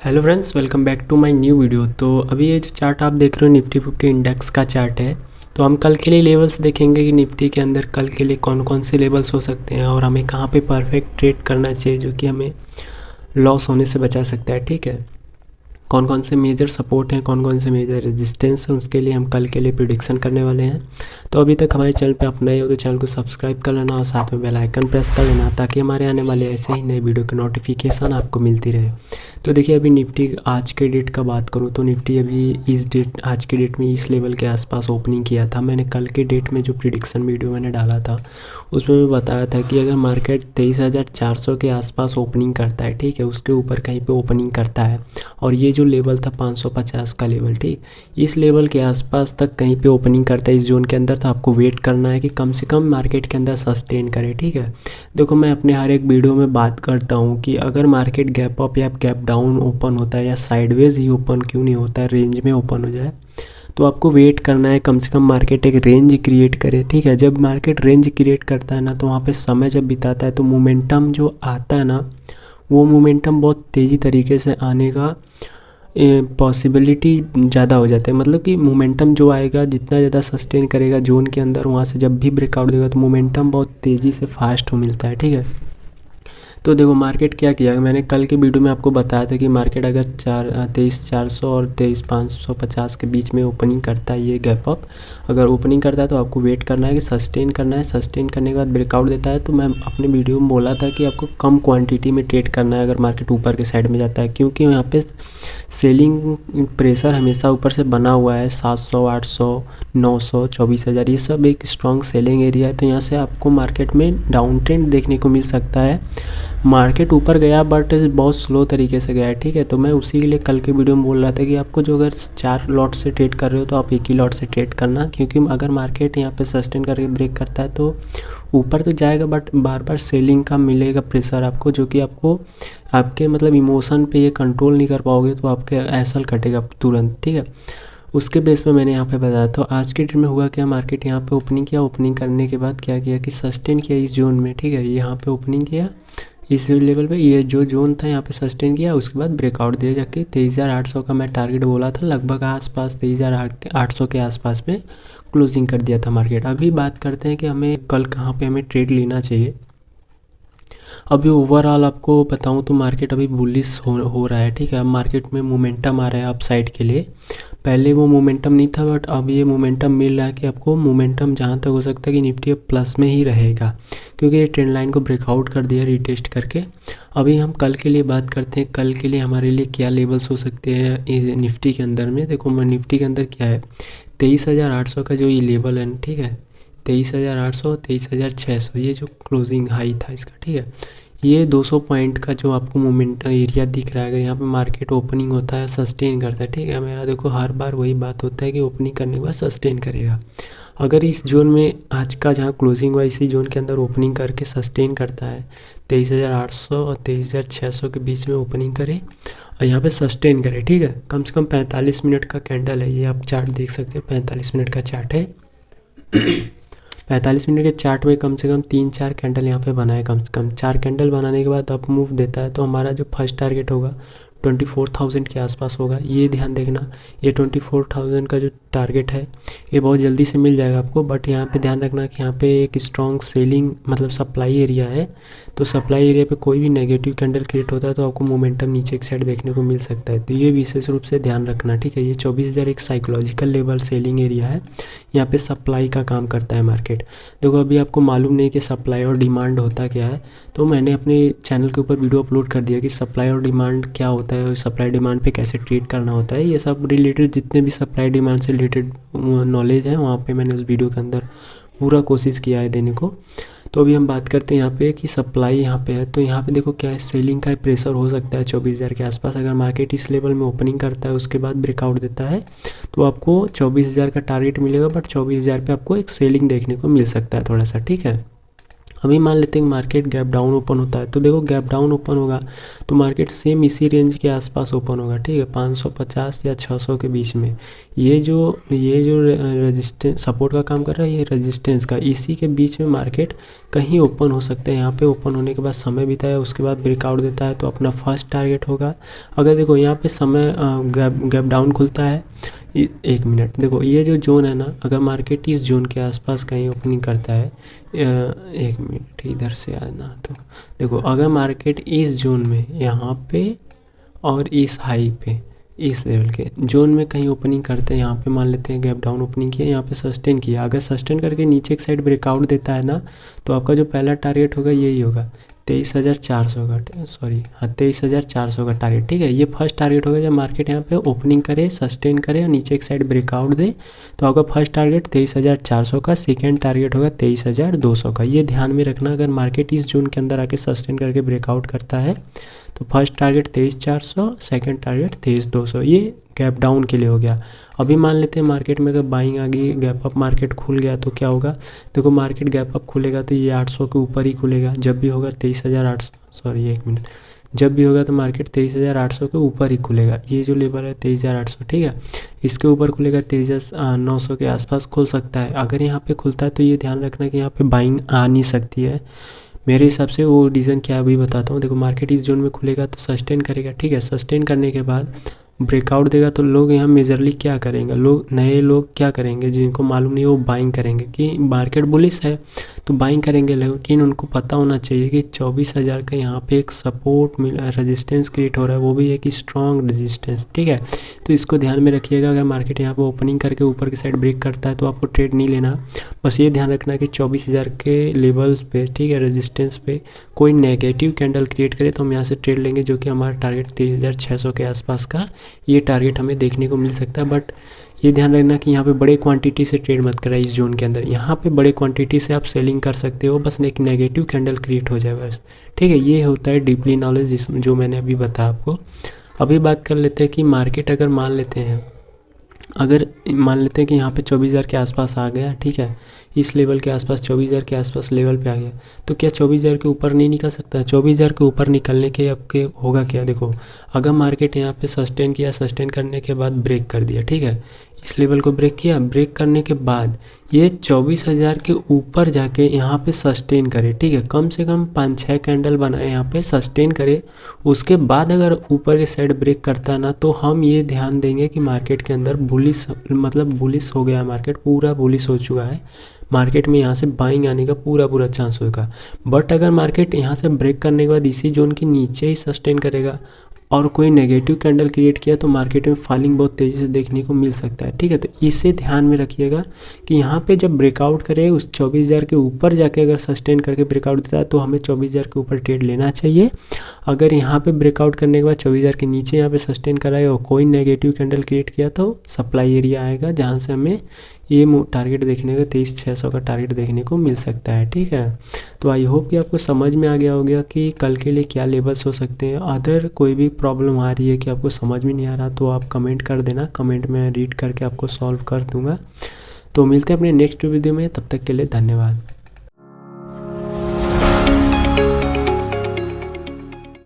Hello friends, welcome back to my new video. तो अभी ये जो चार्ट आप देख रहे हो निफ्टी 50 इंडेक्स का चार्ट है। तो हम कल के लिए लेवल्स देखेंगे कि निफ्टी के अंदर कल के लिए कौन कौन से लेवल्स हो सकते हैं और हमें कहाँ पे परफेक्ट ट्रेड करना चाहिए जो कि हमें लॉस होने से बचा सकता है। ठीक है, कौन कौन से मेजर सपोर्ट हैं, कौन कौन से मेजर रेजिस्टेंस हैं, उसके लिए हम कल के लिए प्रिडिक्शन करने वाले हैं। तो अभी तक हमारे चैनल पे आप नए हो तो चैनल को सब्सक्राइब कर लेना और साथ में बेल आइकन प्रेस कर लेना ताकि हमारे आने वाले ऐसे ही नए वीडियो की नोटिफिकेशन आपको मिलती रहे। तो देखिए, अभी निफ्टी आज के डेट का बात करूँ तो निफ्टी अभी आज के डेट में इस लेवल के आसपास ओपनिंग किया था। मैंने कल के डेट में जो प्रिडिक्शन वीडियो मैंने डाला था उसमें मैं बताया था कि अगर मार्केट 23,400 के आसपास ओपनिंग करता है, ठीक है, उसके ऊपर कहीं पे ओपनिंग करता है और ये जो लेवल था 550 का लेवल, ठीक, इस लेवल के आसपास तक कहीं पे ओपनिंग करता है इस जोन के अंदर, तो आपको वेट करना है कि कम से कम मार्केट के अंदर सस्टेन करे। ठीक है, देखो मैं अपने हर एक वीडियो में बात करता हूँ कि अगर मार्केट गैप अप या गैप डाउन ओपन होता है या साइडवेज ही ओपन क्यों नहीं होता है, रेंज में ओपन हो जाए, तो आपको वेट करना है कम से कम मार्केट एक रेंज क्रिएट करे। ठीक है, जब मार्केट रेंज क्रिएट करता है ना तो वहाँ पे समय जब बिताता है तो मोमेंटम जो आता है ना, वो मोमेंटम बहुत तेज़ी तरीके से आने का पॉसिबिलिटी ज़्यादा हो जाता है। मतलब कि मोमेंटम जो आएगा जितना ज़्यादा सस्टेन करेगा जोन के अंदर, वहाँ से जब भी ब्रेकआउट देगा तो मोमेंटम बहुत तेज़ी से फास्ट हो मिलता है। ठीक है, तो देखो मार्केट क्या किया, मैंने कल के वीडियो में आपको बताया था कि मार्केट अगर 23,400 और 23,550 के बीच में ओपनिंग करता है, ये गैप अप अगर ओपनिंग करता है तो आपको वेट करना है कि सस्टेन करना है। सस्टेन करने के बाद ब्रेकआउट देता है तो मैं अपने वीडियो में बोला था कि आपको कम क्वांटिटी में ट्रेड करना है अगर मार्केट ऊपर के साइड में जाता है, क्योंकि यहाँ पे सेलिंग प्रेशर हमेशा ऊपर से बना हुआ है। 700, 800, 900, 24,000 ये सब एक स्ट्रॉन्ग सेलिंग एरिया है। तो यहाँ से आपको मार्केट में डाउन ट्रेंड देखने को मिल सकता है। मार्केट ऊपर गया बट बहुत स्लो तरीके से गया है। ठीक है, तो मैं उसी के लिए कल के वीडियो में बोल रहा था कि आपको जो अगर 4 लॉट से ट्रेड कर रहे हो तो आप एक ही लॉट से ट्रेड करना, क्योंकि अगर मार्केट यहाँ पे सस्टेन करके ब्रेक करता है तो ऊपर तो जाएगा बट बार बार सेलिंग का मिलेगा प्रेशर आपको, जो कि आपको आपके मतलब इमोशन पे ये कंट्रोल नहीं कर पाओगे तो आपके एसएल कटेगा तुरंत। ठीक है, उसके बेस पे मैंने यहाँ पे बताया। तो आज के डेट में हुआ क्या, मार्केट यहाँ पे ओपनिंग किया, ओपनिंग करने के बाद क्या किया कि सस्टेन किया इस जोन में। ठीक है, यहाँ पे ओपनिंग किया इस लेवल पे, ये जो जोन था यहाँ पे सस्टेन किया, उसके बाद ब्रेकआउट दिया जाके 23,800 का मैं टारगेट बोला था, लगभग आसपास 23,800 के आसपास में क्लोजिंग कर दिया था मार्केट। अभी बात करते हैं कि हमें कल कहाँ पे हमें ट्रेड लेना चाहिए। अभी ओवरऑल आपको बताऊं तो मार्केट अभी बुलिश हो रहा है। ठीक है, अब मार्केट में मोमेंटम आ रहा है अपसाइड के लिए। पहले वो मोमेंटम नहीं था बट अब ये मोमेंटम मिल रहा है कि आपको मोमेंटम जहाँ तक हो सकता है कि निफ्टी अब प्लस में ही रहेगा, क्योंकि ये ट्रेंड लाइन को ब्रेकआउट कर दिया रीटेस्ट करके। अभी हम कल के लिए बात करते हैं, कल के लिए हमारे लिए क्या लेवल्स हो सकते हैं निफ्टी के अंदर में। देखो निफ्टी के अंदर क्या है, 23,800 का जो ये लेवल है, ठीक है, 23,800, 23,600 ये जो क्लोजिंग हाई था इसका। ठीक है, ये 200 पॉइंट का जो आपको मोमेंट एरिया दिख रहा है, अगर यहाँ पे मार्केट ओपनिंग होता है सस्टेन करता है, ठीक है, मेरा देखो हर बार वही बात होता है कि ओपनिंग करने के बाद सस्टेन करेगा। अगर इस जोन में आज का जहाँ क्लोजिंग हुआ इसी जोन के अंदर ओपनिंग करके सस्टेन करता है, 23,800 और 23,600 के बीच में ओपनिंग करे और यहाँ पे सस्टेन करे, ठीक है, कम से कम 45 मिनट का कैंडल है, ये आप चार्ट देख सकते हैं, 45 मिनट का चार्ट है। 45 मिनट के चार्ट में कम से कम 3-4 कैंडल यहाँ पे बनाए, कम से कम 4 कैंडल बनाने के बाद अप मूव देता है तो हमारा जो फर्स्ट टारगेट होगा 24,000 के आसपास होगा। ये ध्यान देखना, ये 24,000 का जो टारगेट है ये बहुत जल्दी से मिल जाएगा आपको, बट यहाँ पे ध्यान रखना कि यहाँ पे एक स्ट्रॉन्ग सेलिंग मतलब सप्लाई एरिया है, तो सप्लाई एरिया पे कोई भी नेगेटिव कैंडल क्रिएट होता है तो आपको मोमेंटम नीचे की साइड देखने को मिल सकता है। तो ये विशेष रूप से ध्यान रखना। ठीक है, ये 24,000 एक साइकोलॉजिकल लेवल सेलिंग एरिया है, यहाँ पे सप्लाई का काम करता है मार्केट। देखो अभी आपको मालूम नहीं कि सप्लाई और डिमांड होता क्या है, तो मैंने अपने चैनल के ऊपर वीडियो अपलोड कर दिया कि सप्लाई और डिमांड क्या होता है, सप्लाई डिमांड पे कैसे ट्रेड करना होता है। ये सब रिलेटेड जितने भी सप्लाई डिमांड से रिलेटेड नॉलेज है वहाँ पे मैंने उस वीडियो के अंदर पूरा कोशिश किया है देने को। तो अभी हम बात करते हैं यहाँ पे कि सप्लाई यहाँ पे है, तो यहाँ पे देखो क्या है, सेलिंग का प्रेशर हो सकता है 24,000 के आसपास। अगर मार्केट इस लेवल में ओपनिंग करता है उसके बाद ब्रेकआउट देता है तो आपको 24,000 का टारगेट मिलेगा, बट 24,000 पे आपको एक सेलिंग देखने को मिल सकता है थोड़ा सा। ठीक है, अभी मान लेते हैं कि मार्केट गैप डाउन ओपन होता है, तो देखो गैप डाउन ओपन होगा तो मार्केट सेम इसी रेंज के आसपास ओपन होगा, ठीक है, 550 या 600 के बीच में। ये जो रेजिस्टेंस सपोर्ट का काम कर रहा है, ये रेजिस्टेंस का, इसी के बीच में मार्केट कहीं ओपन हो सकता है। यहाँ पे ओपन होने के बाद समय बीता है, उसके बाद ब्रेकआउट देता है तो अपना फर्स्ट टारगेट होगा। अगर देखो यहाँ पे समय गैप डाउन खुलता है, एक मिनट, देखो ये जो जोन है ना, अगर मार्केट इस जोन के आसपास कहीं ओपनिंग करता है, एक मिनट इधर से आना, तो देखो अगर मार्केट इस जोन में यहाँ पे और इस हाई पे इस लेवल के जोन में कहीं ओपनिंग करते हैं, यहाँ पे मान लेते हैं गैप डाउन ओपनिंग किया, यहाँ पे सस्टेन किया, अगर सस्टेन करके नीचे एक साइड ब्रेकआउट देता है ना, तो आपका जो पहला टारगेट होगा यही होगा 23,400 का, सॉरी हाँ 23,400 का टारगेट, ठीक है। ये फर्स्ट टारगेट होगा जब मार्केट यहाँ पे ओपनिंग करे, सस्टेन करे और नीचे एक साइड ब्रेकआउट दे, तो आपका फर्स्ट टारगेट 23,400 का, सेकेंड टारगेट होगा 23,200 का। ये ध्यान में रखना, अगर मार्केट इस जोन के अंदर आके सस्टेन करके ब्रेकआउट करता है तो फर्स्ट टारगेट 23,400, सेकेंड टारगेट 23,200। ये गैप डाउन के लिए हो गया। अभी मान लेते हैं मार्केट में अगर बाइंग आ गई, गैप अप मार्केट खुल गया तो क्या होगा, देखो मार्केट गैप अप खुलेगा तो ये 800 के ऊपर ही खुलेगा, जब भी होगा 23,800, सॉरी एक मिनट, जब भी होगा तो मार्केट 23,800 के ऊपर ही खुलेगा। ये जो लेवल है 23,800, ठीक है, इसके ऊपर खुलेगा 23,900 के आसपास खुल सकता है। अगर यहाँ पे खुलता है तो ये ध्यान रखना कि यहाँ पे बाइंग आ नहीं सकती है मेरे हिसाब से। वो रीज़न क्या है अभी बताता हूँ। देखो मार्केट इस जोन में खुलेगा तो सस्टेन करेगा, ठीक है, सस्टेन करने के बाद ब्रेकआउट देगा तो लोग यहाँ मेजरली क्या करेंगे, नए लोग क्या करेंगे, जिनको मालूम नहीं वो बाइंग करेंगे कि मार्केट बुलिश है तो बाइंग करेंगे, लेकिन उनको पता होना चाहिए कि 24,000 का यहाँ पे एक सपोर्ट रेजिस्टेंस क्रिएट हो रहा है, वो भी एक स्ट्रॉन्ग रेजिस्टेंस, ठीक है। तो इसको ध्यान में रखिएगा, अगर मार्केट यहाँ पे ओपनिंग करके ऊपर की साइड ब्रेक करता है तो आपको ट्रेड नहीं लेना। बस ये ध्यान रखना कि 24,000 के लेवल्स पे, ठीक है, रेजिस्टेंस पे कोई नेगेटिव कैंडल क्रिएट करे तो हम यहाँ से ट्रेड लेंगे, जो कि हमारा टारगेट 23,600 के आसपास का ये टारगेट हमें देखने को मिल सकता है। बट ये ध्यान रखना कि यहाँ पे बड़े क्वांटिटी से ट्रेड मत करा इस जोन के अंदर। यहाँ पे बड़े क्वांटिटी से आप सेलिंग कर सकते हो, बस एक नेगेटिव कैंडल क्रिएट हो जाए बस, ठीक है। ये होता है डीपली नॉलेज जो मैंने अभी बताया आपको। अभी बात कर लेते हैं कि मार्केट अगर मान लेते हैं कि यहाँ पे 24,000 के आसपास आ गया, ठीक है, इस लेवल के आसपास 24,000 के आसपास लेवल पे आ गया, तो क्या 24,000 के ऊपर नहीं निकल सकता है? 24,000 के ऊपर निकलने के आपके होगा क्या, देखो अगर मार्केट यहाँ पे सस्टेन किया, सस्टेन करने के बाद ब्रेक कर दिया, ठीक है, इस लेवल को ब्रेक किया, ब्रेक करने के बाद ये 24,000 के ऊपर जाके यहाँ पे सस्टेन करे, ठीक है, कम से कम 5-6 कैंडल बनाए यहाँ पे सस्टेन करे, उसके बाद अगर ऊपर के साइड ब्रेक करता है ना, तो हम ये ध्यान देंगे कि मार्केट के अंदर बुलिश, मतलब बुलिश हो गया, मार्केट पूरा बुलिश हो चुका है, मार्केट में यहाँ से बाइंग आने का पूरा चांस होगा। बट अगर मार्केट यहाँ से ब्रेक करने के बाद इसी जोन के नीचे ही सस्टेन करेगा और कोई नेगेटिव कैंडल क्रिएट किया तो मार्केट में फॉलिंग बहुत तेज़ी से देखने को मिल सकता है, ठीक है। तो इसे ध्यान में रखिएगा कि यहाँ पे जब ब्रेकआउट करे उस 24,000 के ऊपर जाके अगर सस्टेन करके ब्रेकआउट देता है तो हमें 24,000 के ऊपर ट्रेड लेना चाहिए। अगर यहाँ पे ब्रेकआउट करने के बाद 24,000 के नीचे यहाँ पे सस्टेन कराए और कोई नेगेटिव कैंडल क्रिएट किया तो सप्लाई एरिया आएगा, जहाँ से हमें ये टारगेट देखने का 23,600 का टारगेट देखने को मिल सकता है, ठीक है। तो आई होप कि आपको समझ में आ गया होगा कि कल के लिए क्या लेवल्स हो सकते हैं। अदर कोई भी प्रॉब्लम आ रही है कि आपको समझ में नहीं आ रहा तो आप कमेंट कर देना, कमेंट में रीड करके आपको सॉल्व कर दूंगा। तो मिलते हैं अपने नेक्स्ट वीडियो में, तब तक के लिए धन्यवाद।